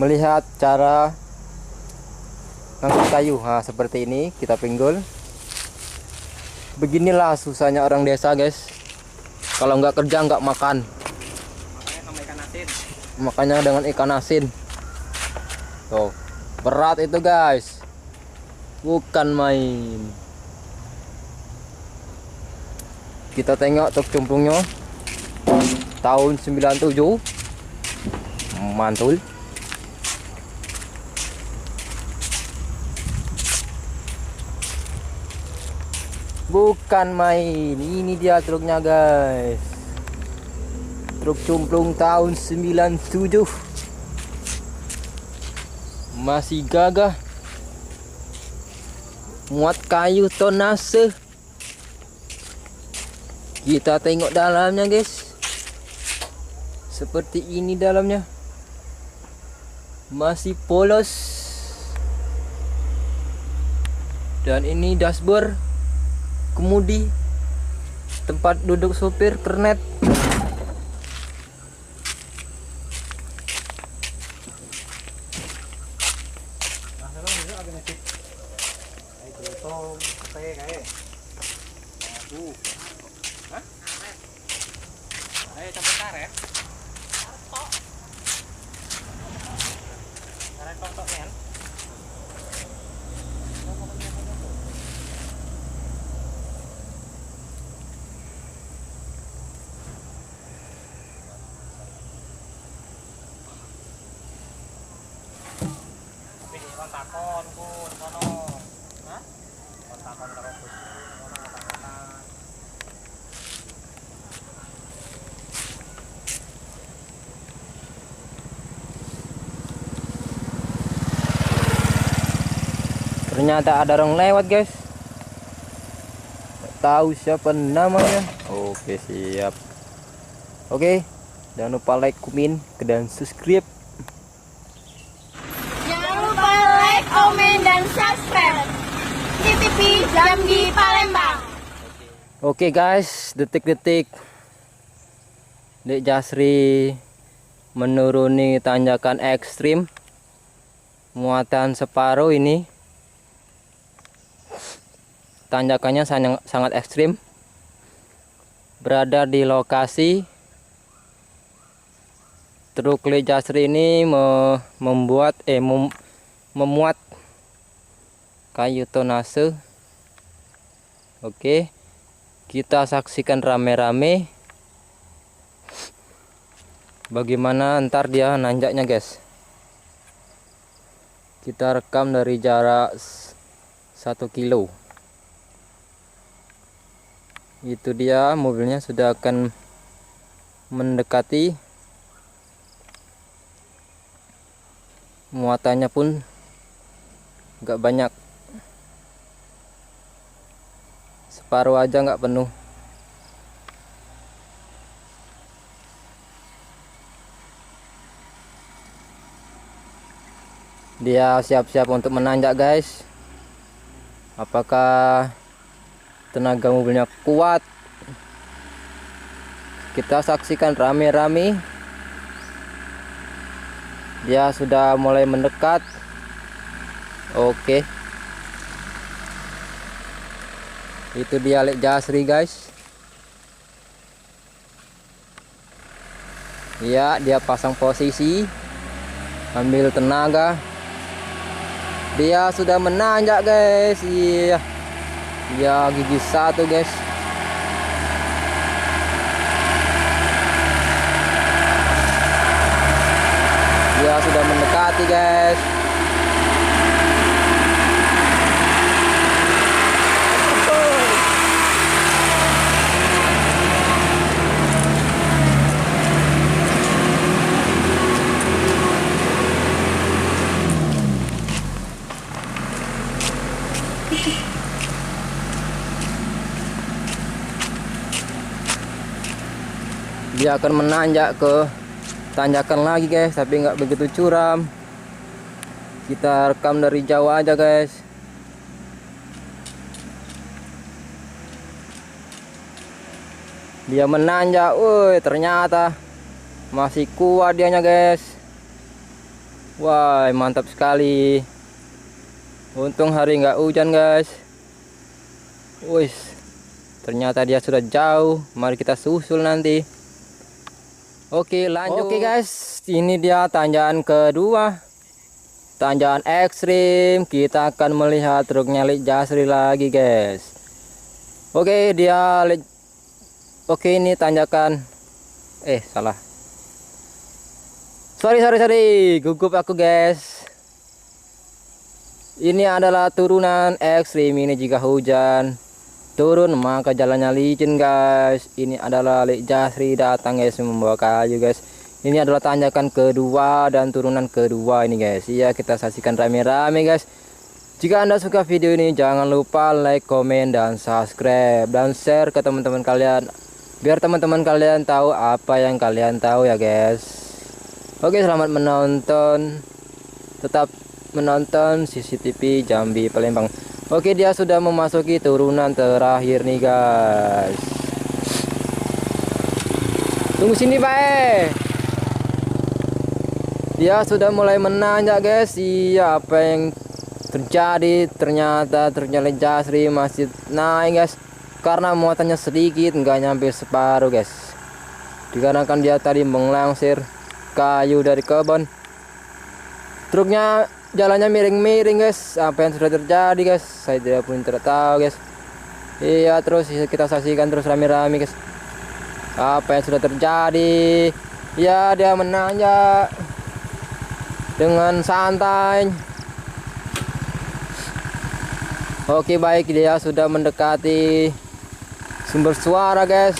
melihat cara ngangkut kayu. Nah, seperti ini kita pinggul. Beginilah susahnya orang desa, guys. Kalau nggak kerja nggak makan. Makanya sama ikan asin. Makanya dengan ikan asin. Tuh, berat itu, guys. Bukan main. Kita tengok truk cumplungnya. Tahun 97. Mantul. Bukan main. Ini dia truknya, guys. Truk cumplung tahun 97. Masih gagah. Muat kayu tonase. Kita tengok dalamnya, guys. Seperti ini dalamnya. Masih polos. Dan ini dashboard kemudi, tempat duduk sopir, kernet. Ayo campur karet. Karet tok men. Kontakon kun kono. Hah? Kontakon karo Gus. Kono kontak-kontak. Ternyata ada orang lewat, guys. Nggak tahu siapa namanya. Oke, siap. Oke, jangan lupa like, komen, dan subscribe. Jangan lupa like, komen, dan subscribe di TV Jambi Palembang. Oke, guys, detik-detik Dek Jasri menuruni tanjakan ekstrim. Muatan separuh ini. Tanjakannya sangat ekstrim. Berada di lokasi truk Dek Jasri ini memuat kayu tonase. Oke, kita saksikan rame-rame bagaimana ntar dia nanjaknya, guys. Kita rekam dari jarak 1 kilo. Itu dia, mobilnya sudah akan mendekati. Muatannya pun nggak banyak, separuh aja nggak penuh. Dia siap-siap untuk menanjak, guys. Apakah tenaga mobilnya kuat? Kita saksikan rame-rame. Dia sudah mulai mendekat. Oke, itu dia Dek Jasri, guys. Ya, dia pasang posisi, ambil tenaga. Dia sudah menanjak, guys. Iya, dia gigi 1, guys. Dia sudah mendekati, guys. Dia akan menanjak ke tanjakan lagi, guys, tapi nggak begitu curam. Kita rekam dari jauh aja, guys. Dia menanjak, woi, ternyata masih kuat dianya, guys. Wah, mantap sekali. Untung hari nggak hujan guys. Wih, ternyata dia sudah jauh. Mari kita susul nanti. Oke, lanjut. Oke guys, ini dia tanjakan kedua. Tanjakan ekstrim. Kita akan melihat truknya Lek Jasri lagi guys. Oke, Oke, ini tanjakan. Salah. Sorry, gugup aku guys. Ini adalah turunan ekstrim. Ini jika hujan turun maka jalannya licin guys. Ini adalah Lek Jasri datang guys membawa kayu guys. Ini adalah tanjakan kedua dan turunan kedua ini guys. Iya, kita saksikan rame-rame guys. Jika Anda suka video ini jangan lupa like, komen, dan subscribe dan share ke teman-teman kalian biar teman-teman kalian tahu apa yang kalian tahu ya guys. Oke, selamat menonton. Tetap menonton CCTV Jambi Palembang. Oke, dia sudah memasuki turunan terakhir nih guys. Tunggu sini Pak. Dia sudah mulai menanjak guys. Iya, apa yang terjadi? Ternyata truknya Lek Jasri masih naik guys. Karena muatannya sedikit, nggak nyampe separuh guys. Dikarenakan dia tadi menglangsir kayu dari kebun. Truknya jalannya miring-miring guys. Apa yang sudah terjadi guys? Saya tidak tahu guys. Iya, terus kita saksikan terus rame-rame guys. Apa yang sudah terjadi? Ya, dia menanjak dengan santai. Oke, baik, dia sudah mendekati sumber suara guys.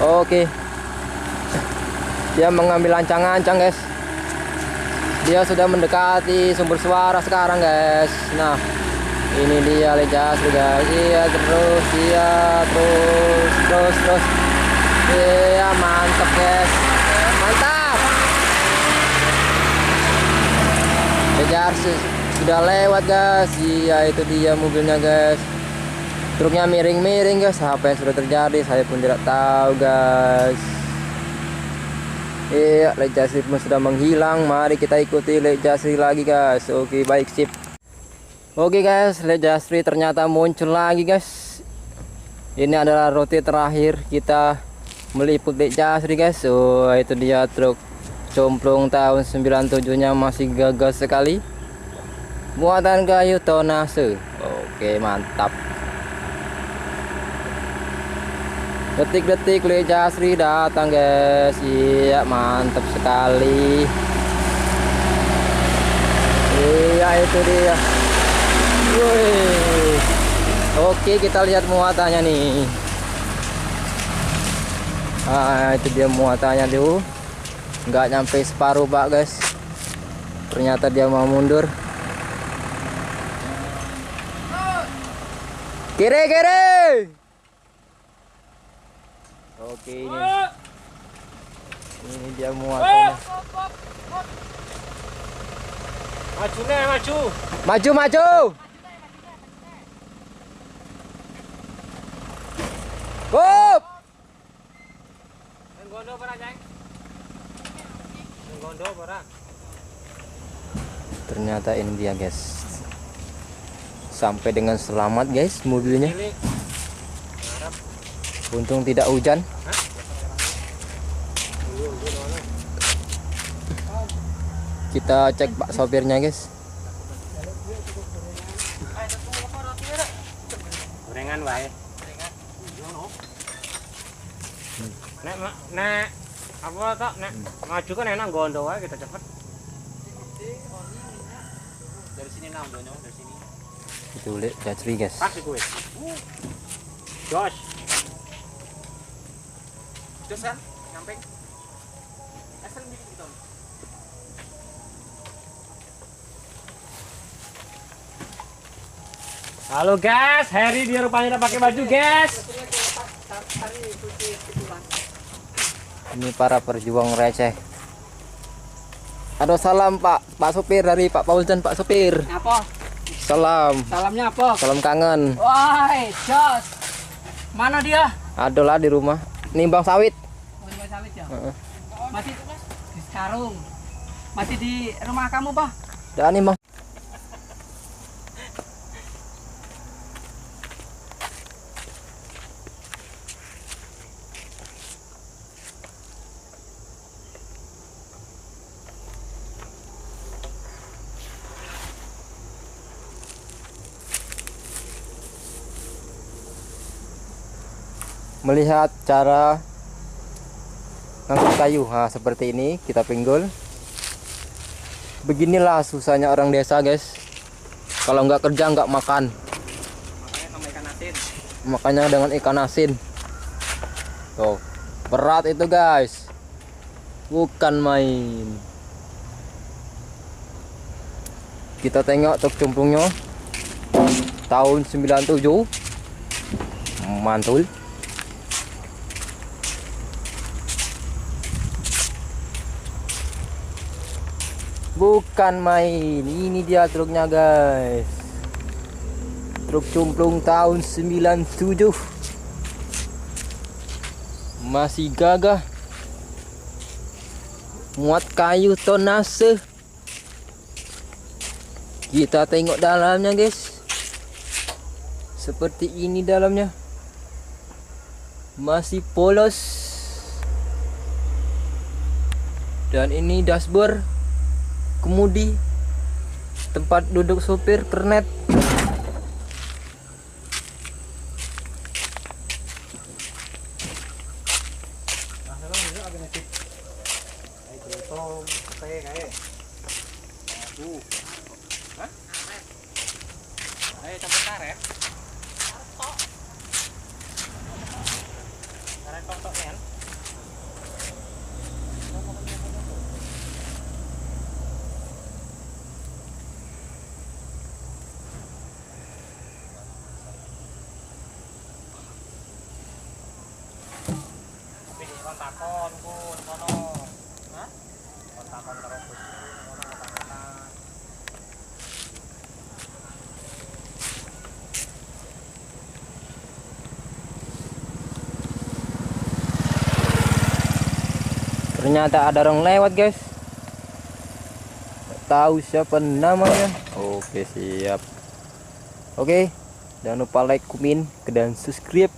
Oke, dia mengambil ancang-ancang guys. Dia sudah mendekati sumber suara sekarang guys. Nah, ini dia Lek Jasri guys. Iya, terus. Iya, mantap guys. Mantap. Lek Jasri sudah lewat guys. Iya, itu dia mobilnya guys. Truknya miring-miring guys. Apa yang sudah terjadi saya pun tidak tahu guys. Iya, Lek Jasri pun sudah menghilang. Mari kita ikuti Lek Jasri lagi guys. Oke, baik, sip. Oke guys, Lek Jasri ternyata muncul lagi guys. Ini adalah rute terakhir kita meliput Lek Jasri guys. Oh, itu dia truk Complong tahun 97-nya masih gagah sekali. Muatan kayu tonase. Oke, mantap. Detik-detik Lek Jasri datang guys. Iya, mantap sekali. Iya, itu dia. Wih. Oke, kita lihat muatannya nih. Itu dia muatannya tuh. Nggak nyampe separuh pak guys. Ternyata dia mau mundur. Kiri. Oke, ini dia muatannya. Maju. Up. Ternyata ini dia guys. Sampai dengan selamat guys mobilnya. Untung tidak hujan. Kita cek pak sopirnya guys. Gorengan wae. Nek apa tok nek maju kan enak gondo wae kita cepet. Dari sini nang donyo dari sini. Itu Lek Jasri guys. Pas gue. Jos. Jos kan nyampe. Asal mikir kita. Halo guys, Harry dia rupanya udah pakai baju guys. Ini para perjuang receh. Aduh, salam pak sopir dari Pak Fauzan, Pak sopir. Apa? Salam. Salamnya apa? Salam kangen. Woi, Jos. Mana dia? Ada lah di rumah. Nimbang sawit. Oh, nimbang sawit ya? Masih di Sekarung. Masih di rumah kamu, Bah? Dan nih bang. Melihat cara ngangkat kayu, nah seperti ini kita pinggul. Beginilah susahnya orang desa guys, kalau nggak kerja nggak makan, Makanya sama ikan asin. makanya dengan ikan asin tuh berat itu guys, bukan main. Kita tengok truk cumplungnya tahun 97 mantul. Bukan main, ini dia truknya guys. Truk cumplung tahun 97. Masih gagah. Muat kayu tonase. Kita tengok dalamnya guys. Seperti ini dalamnya. Masih polos. Dan ini dashboard, kemudi, tempat duduk sopir, kernet. Ayo campur karet. Karet tok men. Tapi kontakon ku kono. Hah? Kontakon karo bos kono kontak-kontak. Ternyata ada orang lewat guys. Nggak tahu siapa namanya. Oke siap. Oke, jangan lupa like, komen, dan subscribe.